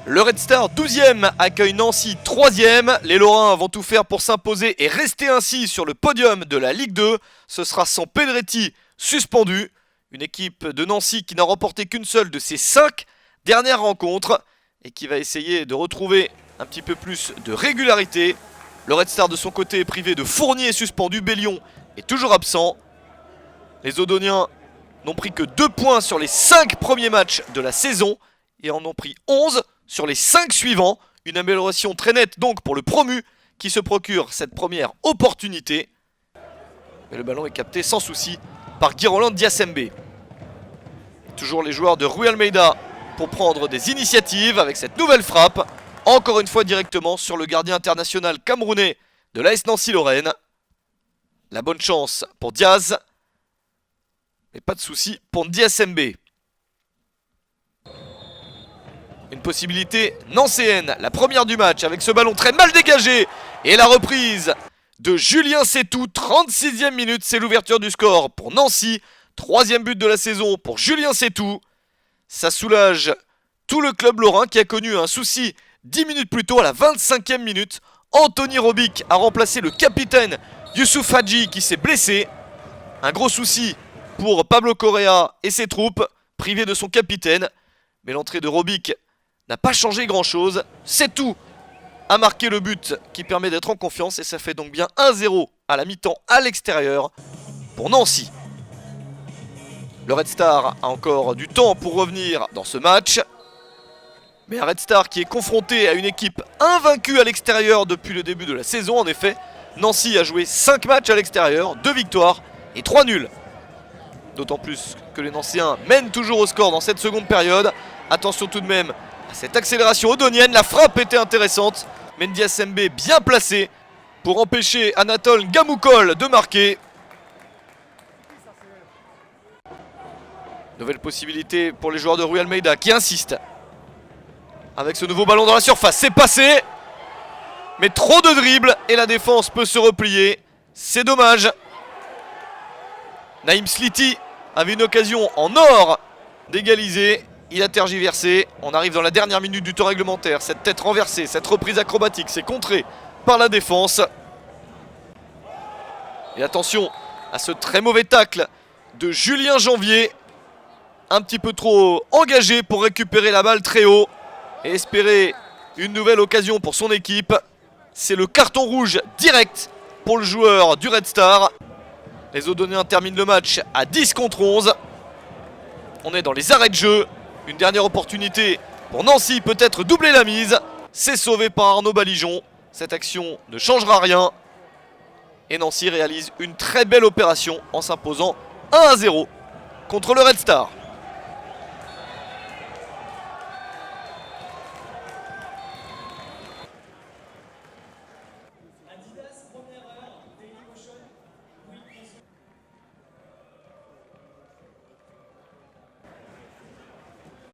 Le Red Star 12e accueille Nancy 3e. Les Lorrains vont tout faire pour s'imposer et rester ainsi sur le podium de la Ligue 2. Ce sera sans Pedretti suspendu. Une équipe de Nancy qui n'a remporté qu'une seule de ses 5 dernières rencontres et qui va essayer de retrouver un petit peu plus de régularité. Le Red Star de son côté est privé de Fournier suspendu. Bellion est toujours absent. Les Odoniens n'ont pris que 2 points sur les 5 premiers matchs de la saison et en ont pris 11 sur les 5 suivants. Une amélioration très nette donc pour le promu qui se procure cette première opportunité. Mais le ballon est capté sans souci par Guiroland Diasembe. Toujours les joueurs de Rui Almeida pour prendre des initiatives avec cette nouvelle frappe. Encore une fois directement sur le gardien international camerounais de l'AS Nancy-Lorraine. La bonne chance pour Diaz. Mais pas de souci pour Diasembe. Une possibilité nancéenne, la première du match avec ce ballon très mal dégagé. Et la reprise de Julien Sétou, 36e minute, c'est l'ouverture du score pour Nancy. 3e but de la saison pour Julien Sétou. Ça soulage tout le club lorrain qui a connu un souci 10 minutes plus tôt à la 25e minute. Anthony Robic a remplacé le capitaine Youssouf Hadji qui s'est blessé. Un gros souci pour Pablo Correa et ses troupes, privés de son capitaine. Mais l'entrée de Robic n'a pas changé grand chose. Sétou a marqué le but qui permet d'être en confiance et ça fait donc bien 1-0 à la mi-temps à l'extérieur pour Nancy. Le Red Star a encore du temps pour revenir dans ce match. Mais un Red Star qui est confronté à une équipe invaincue à l'extérieur depuis le début de la saison. En effet, Nancy a joué 5 matchs à l'extérieur, 2 victoires et 3 nuls. D'autant plus que les Nancéens mènent toujours au score dans cette seconde période. Attention tout de même à cette accélération odonienne. La frappe était intéressante. Mendy Asembe bien placé pour empêcher Anatole Gamoukol de marquer. Nouvelle possibilité pour les joueurs de Rui Almeida qui insistent. Avec ce nouveau ballon dans la surface, c'est passé. Mais trop de dribbles et la défense peut se replier. C'est dommage. Naïm Sliti avait une occasion en or d'égaliser. Il a tergiversé. On arrive dans la dernière minute du temps réglementaire. Cette tête renversée, cette reprise acrobatique, c'est contré par la défense. Et attention à ce très mauvais tacle de Julien Janvier. Un petit peu trop engagé pour récupérer la balle très haut et espérer une nouvelle occasion pour son équipe. C'est le carton rouge direct pour le joueur du Red Star. Les Odoniens terminent le match à 10 contre 11. On est dans les arrêts de jeu. Une dernière opportunité pour Nancy, peut-être doubler la mise. C'est sauvé par Arnaud Balijon. Cette action ne changera rien. Et Nancy réalise une très belle opération en s'imposant 1-0 contre le Red Star.